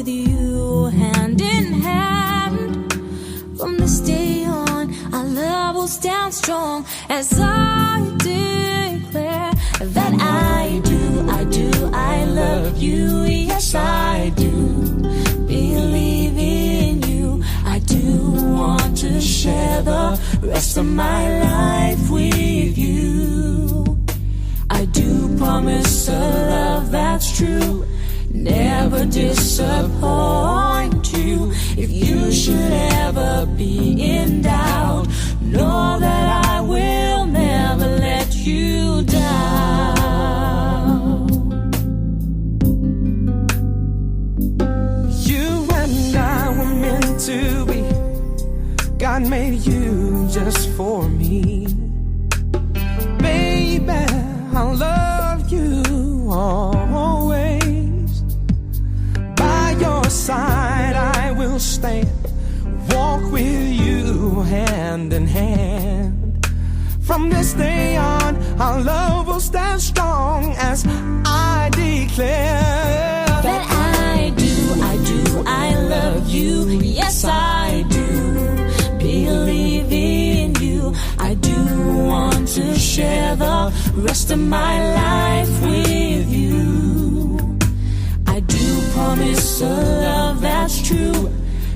with you hand in hand. From this day on, our love will stand strong as I declare that I love you. Yes, I do believe in you. I do want to share the rest of my life with you. I do promise a love that's true, never disappoint you. If you should ever be in doubt, know that I will never let you down. You and I were meant to be. God made you just for me. Baby, I'll love you always. By your side I will stand, walk with you hand in hand. From this day on, our love will stand strong as I declare that I love you. Yes, I do believe in you. I do want to share the rest of my life with you. I do promise a love that's true,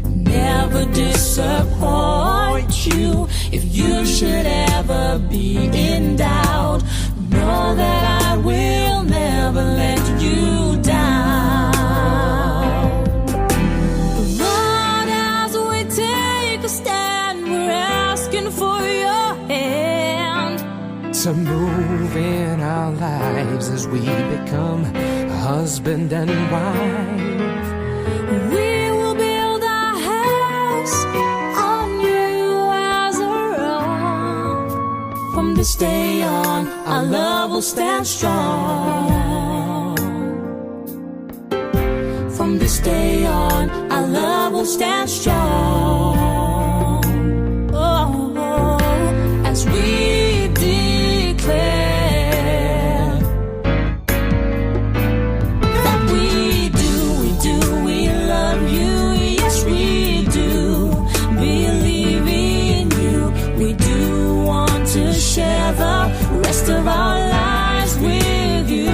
never disappoint you. If you should ever be in doubt, know that I will never let you down. Lord, as we take a stand, we're asking for your hand to move in our lives as we become husband and wife. We will build our house on you as our own. From this day on, our love will stand strong. From this day on, our love will stand strong. Oh, as we declare that we love you. Yes, we do believe in you. We do want to share the rest of our lives with you.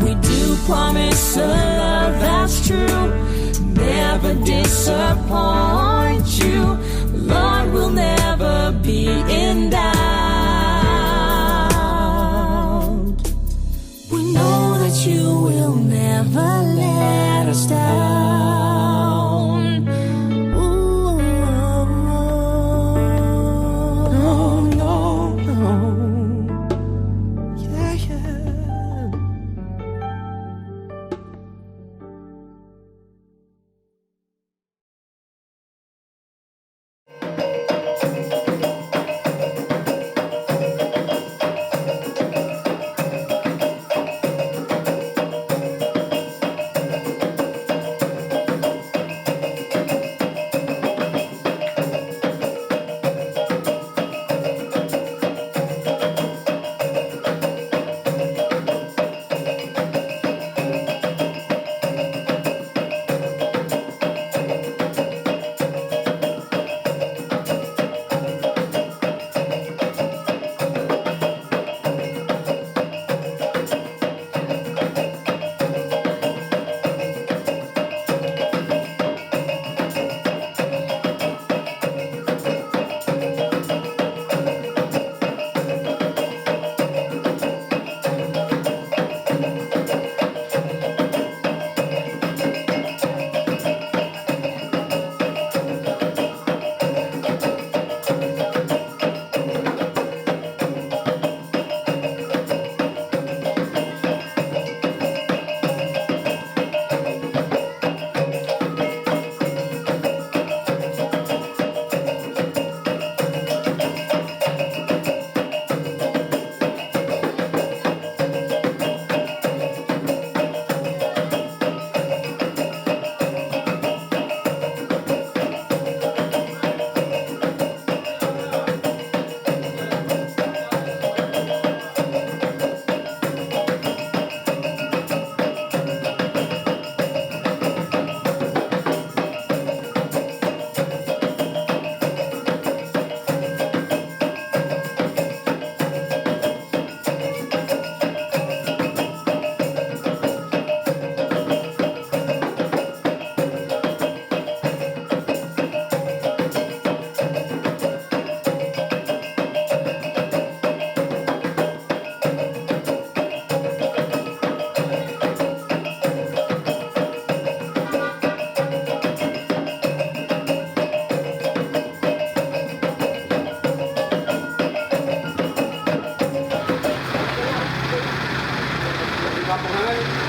We do promise a love that's true, never disappoint you. Lord, we'll never be in doubt. We know that you will never let us down. Ooh. No, no, no. Yeah, yeah.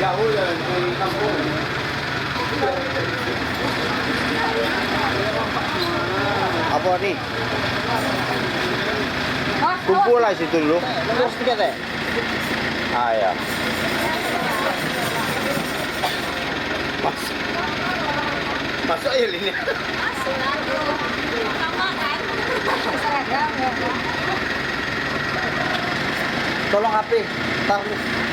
jauh ya dari kampung. Apa nih? Kumpul lah situ dulu. Terus tiga teh. Ah ya. Masuk aja ini. Tolong HP, taruh.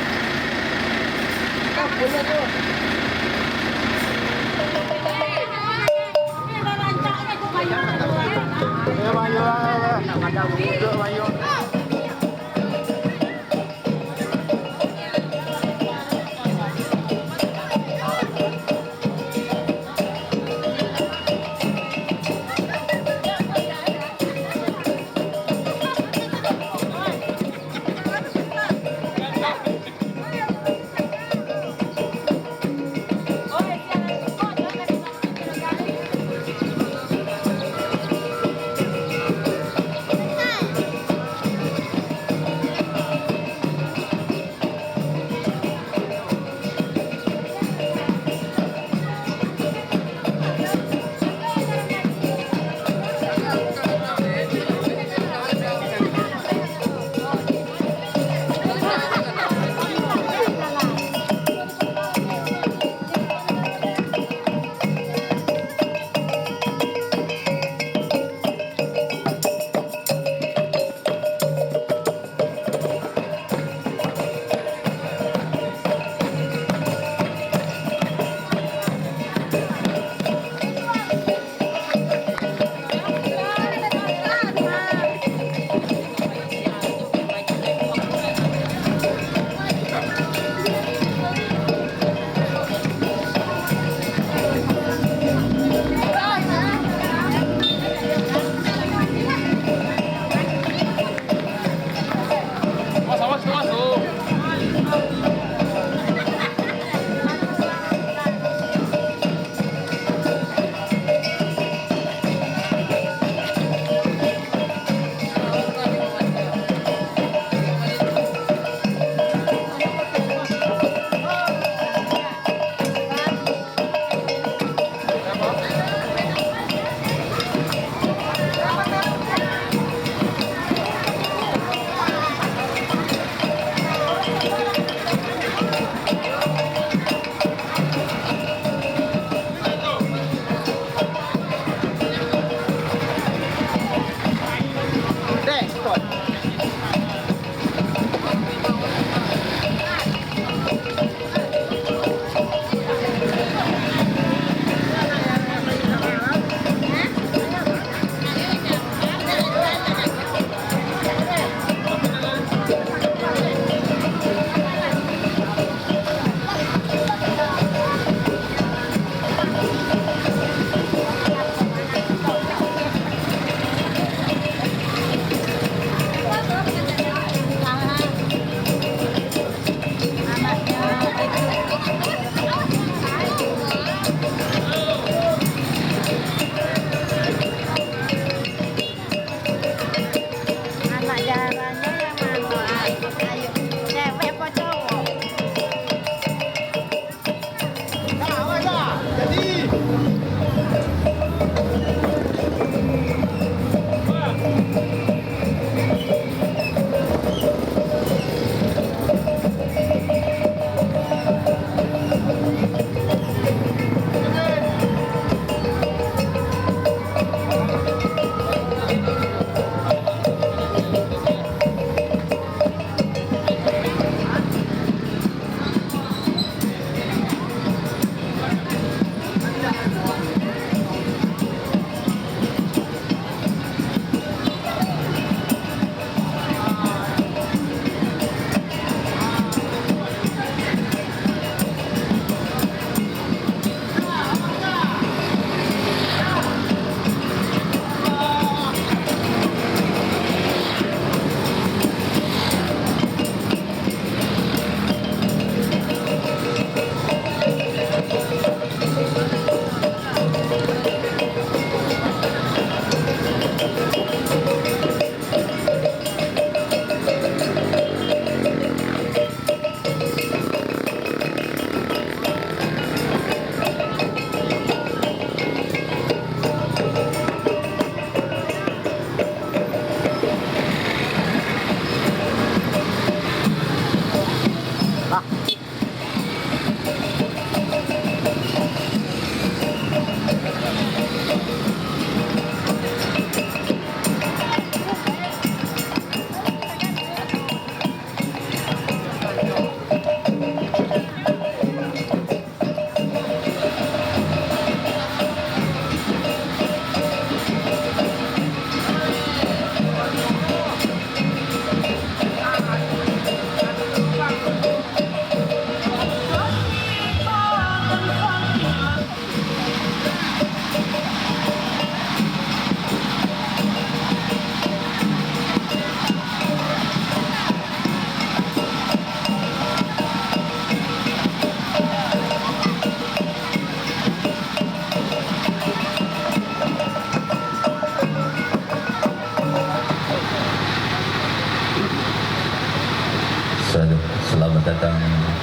Selamat datang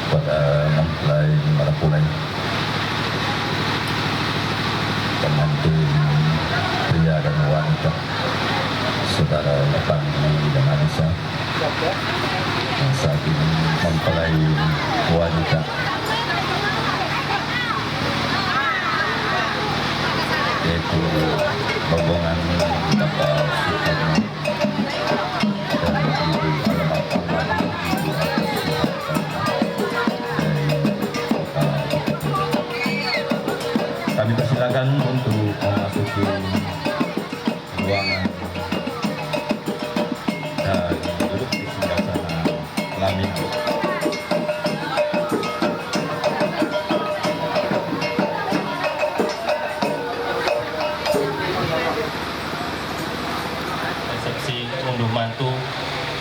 pada mempelai Marapulai, pengantin pria dan wanita, saudara Pandi dan Anissa, yang saat ini mempelai wanita, yaitu rombongan Bapak Sukarno dan Ibu Alamat Almadi. Kami persilakan untuk memasuki ruangan dan duduk di sebelah sana kelamin. Resepsi unduh mantu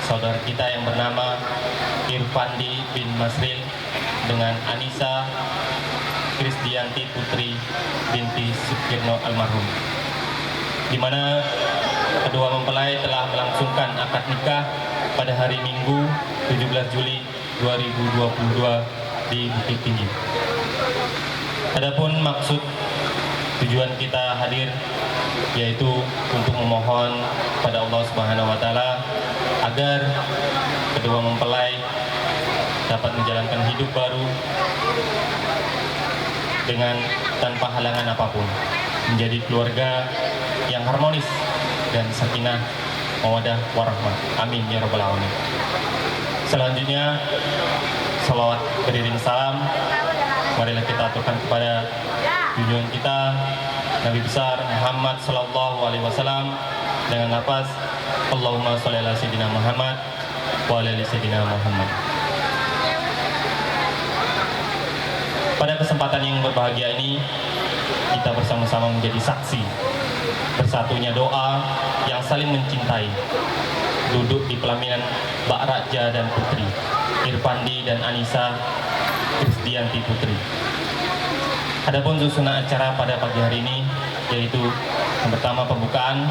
saudara kita yang bernama Irfandi bin Masril dengan Anissa Krisdianti Putri binti Sukirno almarhum, di mana kedua mempelai telah melangsungkan akad nikah pada hari Minggu 17 Juli 2022 di Bukit Tinggi. Adapun maksud tujuan kita hadir yaitu untuk memohon pada Allah Subhanahu wa taala agar kedua mempelai dapat menjalankan hidup baru dengan tanpa halangan apapun, menjadi keluarga yang harmonis dan sakinah, mawaddah warahmah. Amin ya rabbal alamin. Selanjutnya, salawat beriring salam marilah kita aturkan kepada junjungan kita Nabi besar Muhammad sallallahu alaihi wasallam dengan lafaz Allahumma sholli ala sayyidina Muhammad wa ala ali sayyidina Muhammad. Pada kesempatan yang berbahagia ini, kita bersama-sama menjadi saksi bersatunya doa yang saling mencintai, duduk di pelaminan Mbak Raja dan Putri, Irfandi dan Anissa Krisdianti Putri. Adapun susunan acara pada pagi hari ini yaitu yang pertama pembukaan,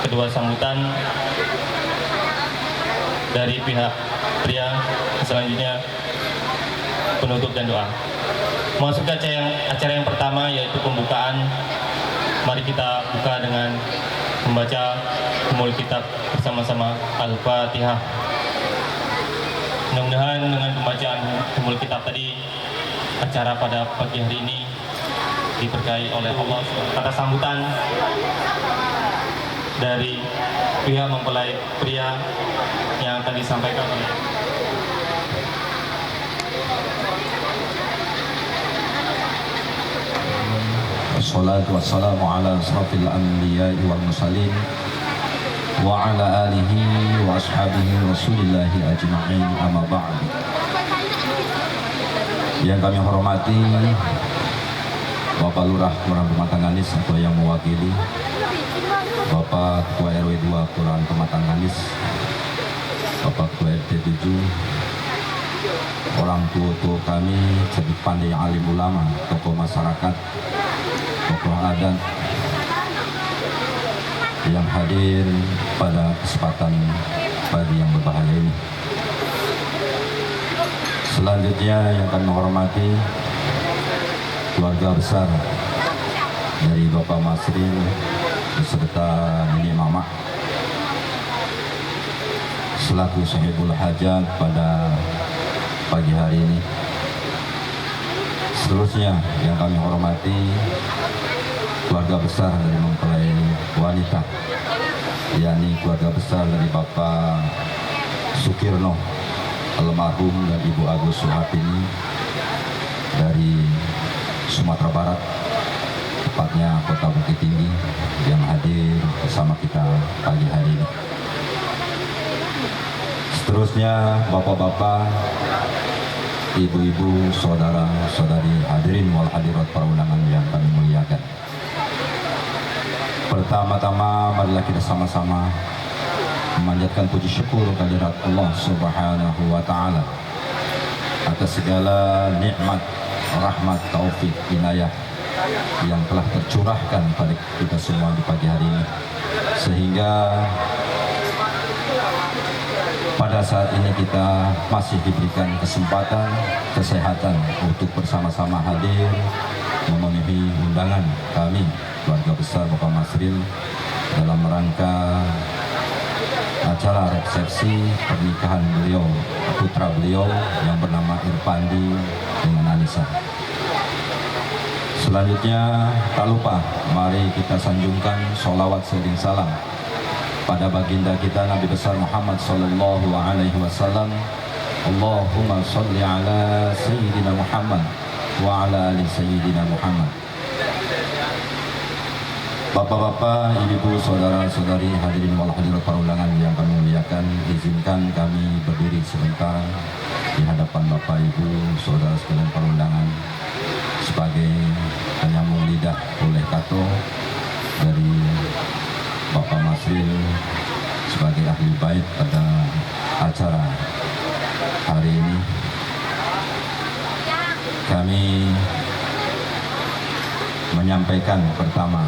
kedua sambutan dari pihak pria, selanjutnya penutup dan doa. Masuk ke acara yang pertama yaitu pembukaan. Mari kita buka dengan membaca Ummul Kitab bersama-sama Al-Fatihah. Mudah-mudahan dengan pembacaan Ummul Kitab tadi acara pada pagi hari ini diberkahi oleh Allah. Kata sambutan dari pihak mempelai pria yang akan disampaikan oleh Wassalatu wassalamu ala asrafil anbiya'i wal mursalin wa ala alihi wa ashabihi rasulillahi ajma'in, amma ba'd. Yang kami hormati Bapak Lurah Kelurahan Pematang-Anis atau yang mewakili, Bapak Ketua RW 2 Kelurahan Pematang-Anis, Bapak Ketua RT 7, orang tua kami, cerdik pandai alim ulama, tokoh masyarakat, tokoh adat yang hadir pada kesempatan pagi yang berbahagia ini. Selanjutnya yang kami hormati keluarga besar dari Bapak Masril beserta Nenek Mama selaku sahibul hajat pada pagi hari ini. Seterusnya yang kami hormati keluarga besar dari mempelai wanita, yakni keluarga besar dari Bapak Sukirno almarhum dan Ibu Agus Suhapini dari Sumatera Barat, tepatnya Kota Bukit Tinggi, yang hadir bersama kita pagi hari ini. Seterusnya bapak-bapak, ibu-ibu, saudara-saudari, hadirin wal hadirat para undangan yang kami muliakan. Pertama-tama marilah kita sama-sama memanjatkan puji syukur kehadirat Allah Subhanahu wa taala atas segala nikmat, rahmat, taufik, inayah yang telah tercurahkan pada kita semua di pagi hari ini, sehingga pada pada saat ini kita masih diberikan kesempatan, kesehatan untuk bersama-sama hadir memenuhi undangan kami, keluarga besar Bapak Masril, dalam rangka acara resepsi pernikahan beliau, putra beliau yang bernama Irpandi dengan Anissa. Selanjutnya, tak lupa mari kita sanjungkan sholawat seiring salam pada baginda kita Nabi besar Muhammad sallallahu alaihi wasallam. Allahumma sholli ala sayyidina Muhammad wa ala ali sayyidina Muhammad. Bapak-bapak, ibu-ibu, saudara-saudari, hadirin wal hadirat para undangan yang kami muliakan, izinkan kami berdiri sebentar di hadapan Bapak, Ibu, saudara sekalian para undangan sebagai penyambung lidah oleh kato dari Bapak Masril sebagai ahli bait pada acara hari ini. Kami menyampaikan pertama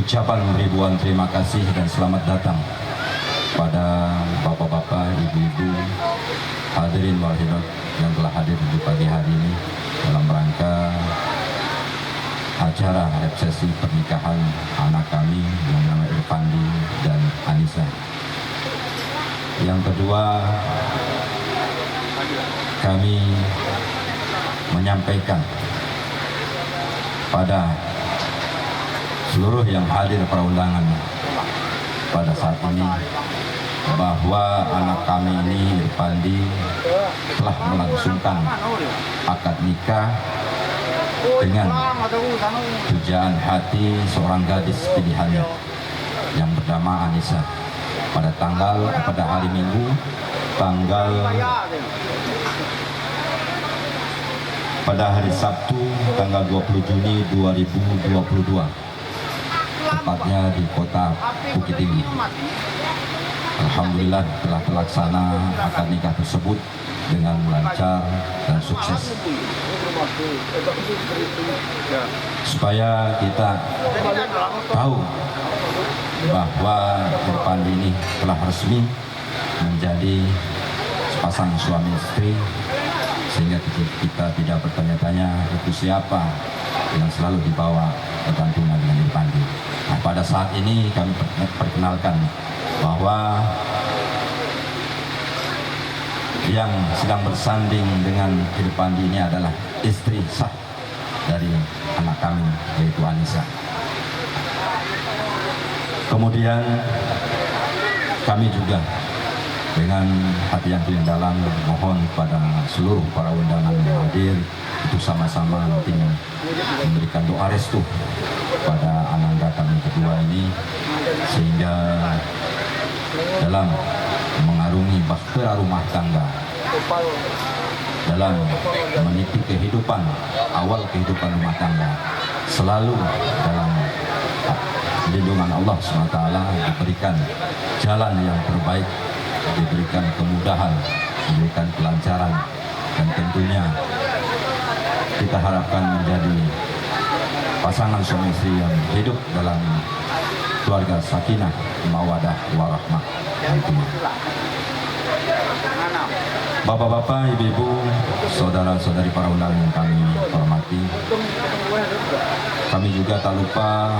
ucapan ribuan terima kasih dan selamat datang pada bapak-bapak, ibu-ibu, hadirin wal hadirat yang telah hadir di pagi hari ini dalam rangka acara resepsi pernikahan anak kami yang bernama Irpandi dan Anissa. Yang kedua, kami menyampaikan pada seluruh yang hadir para undangan pada saat ini bahwa anak kami ini Irpandi telah melangsungkan akad nikah dengan pujaan hati seorang gadis pilihannya yang bernama Anissa pada hari Minggu pada hari Sabtu tanggal 20 Juni 2022, tepatnya di kota Bukit Tinggi. Alhamdulillah telah terlaksana akad nikah tersebut dengan lancar dan sukses. Supaya kita tahu bahwa Irpandi ini telah resmi menjadi sepasang suami istri, sehingga kita tidak bertanya-tanya itu siapa yang selalu dibawa kegantungan dengan Irpandi. Nah, pada saat ini kami perkenalkan bahwa yang sedang bersanding dengan Irpandi ini adalah istri sah dari anak kami, yaitu Anissa. Kemudian kami juga dengan hati yang paling dalam mohon pada seluruh para undangan yang hadir itu sama-sama nantinya memberikan doa restu pada ananda kami kedua ini, sehingga dalam mengarungi bahtera rumah tangga, dalam meniti kehidupan, awal kehidupan rumah tangga, selalu dalam lindungan Allah SWT, diberikan jalan yang terbaik, diberikan kemudahan, diberikan kelancaran, dan tentunya kita harapkan menjadi pasangan suami istri yang hidup dalam keluarga sakinah, mawadah, warahmah nantinya. Bapak-bapak, ibu-ibu, saudara-saudari para undangan yang kami hormati, kami juga tak lupa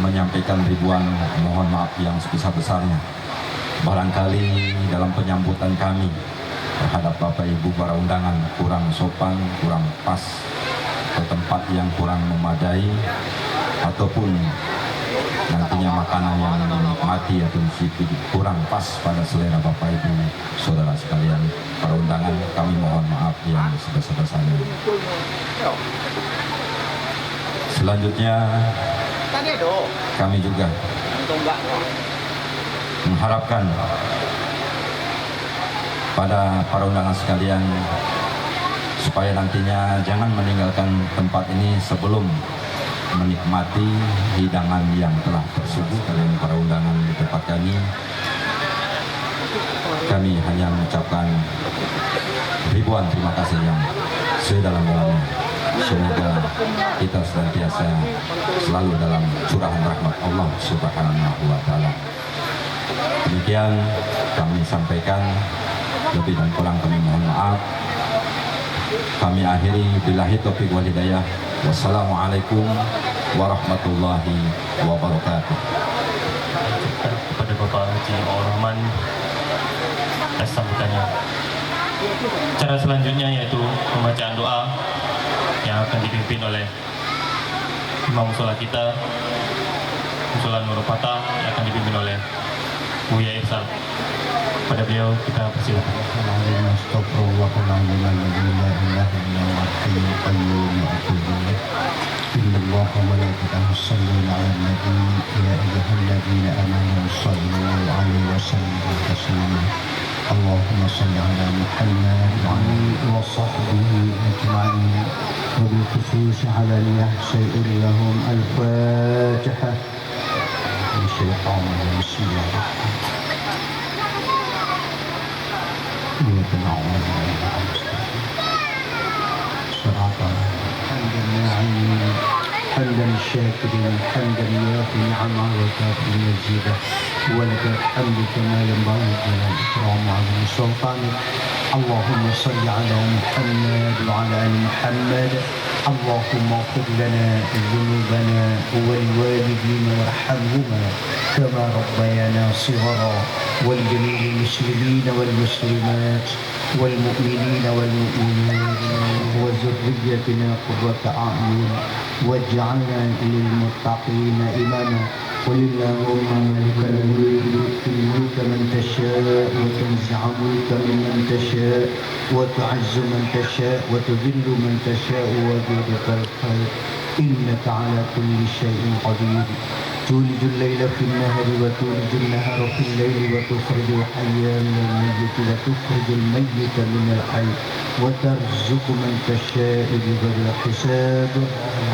menyampaikan ribuan mohon maaf yang sebesar-besarnya. Barangkali dalam penyambutan kami terhadap Bapak Ibu para undangan kurang sopan, kurang pas, atau tempat yang kurang memadai, ataupun nantinya makanan yang dinikmati atau disipi kurang pas pada selera Bapak Ibu saudara sekalian para undangan, kami mohon maaf yang sebesar-besarnya. Selanjutnya kami juga mengharapkan pada para undangan sekalian supaya nantinya jangan meninggalkan tempat ini sebelum menikmati hidangan yang telah tersuguh kalian para undangan di tempat kami. Kami hanya mengucapkan ribuan terima kasih yang sedalam-dalamnya. Semoga kita senantiasa selalu dalam curahan rahmat Allah Subhanahu wa Ta'ala. Demikian kami sampaikan, lebih dan kurang kami mohon maaf. Kami akhiri billahi taufiq wal hidayah. Wassalamualaikum warahmatullahi wabarakatuh. Kepada Bapak Haji Ma'ruf Rahman atas sambutannya. Cara selanjutnya yaitu pembacaan doa yang akan dipimpin oleh Imam Musola kita, Musola Nurul Fatah, yang akan dipimpin oleh Buya Irsal. Pada beliau kita persilakan. Astagfirullahaladzim alladzi la ilaha illa huwa al-hayyul qayyum wa atubu ilaih. Inna Allaha wa malaikatahu yusholluna 'alan nabi ya ayyuhalladzina amanu shallu 'alaihi wa sallimu taslima. Allahumma shalli 'ala Muhammad wa 'alihi wa sahbihi ajma'in. Wa bil khusus 'ala al-yahsa'ir lahum al-Fatihah. Bismillahirrahmanirrahim. إياك نعبد وإياك نستعين صراط حمدا الناعمين حمدا الشاكرين حمدا يوافي نعمه وكافي مزيده ولك الحمد كما ينبغي جلال إكرام وعظيم سلطانك. اللهم صل على محمد وعلى آل محمد. اللهم اغفر لنا ذنوبنا ولوالدينا وارحمهما كما ربيانا صغرا ولجميع المسلمين والمسلمات والمؤمنين والمؤمنات وذريتنا قرة أعين واجعلنا للمتقين إماما. قل اللهم مالك الملك تؤتي الملك من تشاء وتنزع الملك ممن تشاء وتعز من تشاء وتذل من تشاء وبيدك الخير إنك على كل شيء قدير. تولج الليل في النهر وتولج النهر في الليل وتخرج الحي من الميت وتخرج الميت من الحي وترزق من تشاء بغير حساب.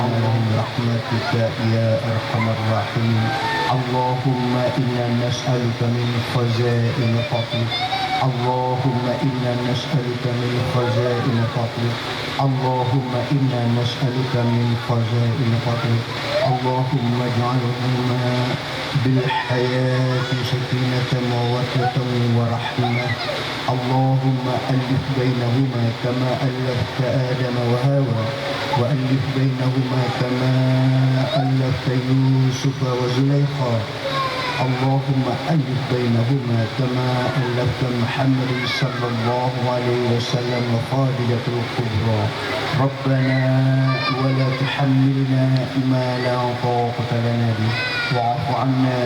اللهم برحمتك يا أرحم الراحمين. اللهم إنا نسألك من خزائن فضلك. اللهم إنا نسألك من خزائن فضلك. اللهم إنا نسألك من خزائن فضلك. اللهم اجعلهما بالحياة سكينة مودة ورحمة. اللهم ألف بينهما كما ألفت آدم وهاوى وألف بينهما كما ألفت يوسف وزليخا. اللهم ألف بينهما كما ألفت محمد صلى الله عليه وسلم وخادجة الكبرى. ربنا ولا تحملنا ما لا طاقة لنا به واعف عنا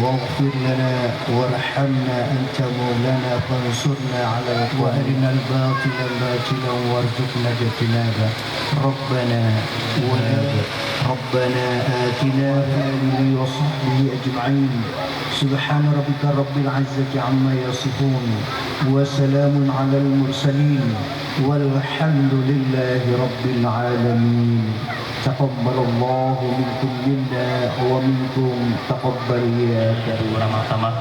واغفر لنا وارحمنا أنت مولانا فانصرنا على وأرنا الباطل باطلا وارزقنا اجتنابه. ربنا آتنا في آله وصحبه أجمعين. سبحان ربك رب العزة عما يصفون وسلام على المرسلين والحمد لله رب العالمين. تقبل الله منكم منا ومنكم تقبل يا كريم. Beramah-tamah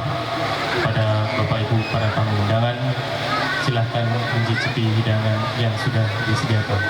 pada Bapak Ibu para tamu undangan, silahkan mencicipi hidangan yang sudah disediakan.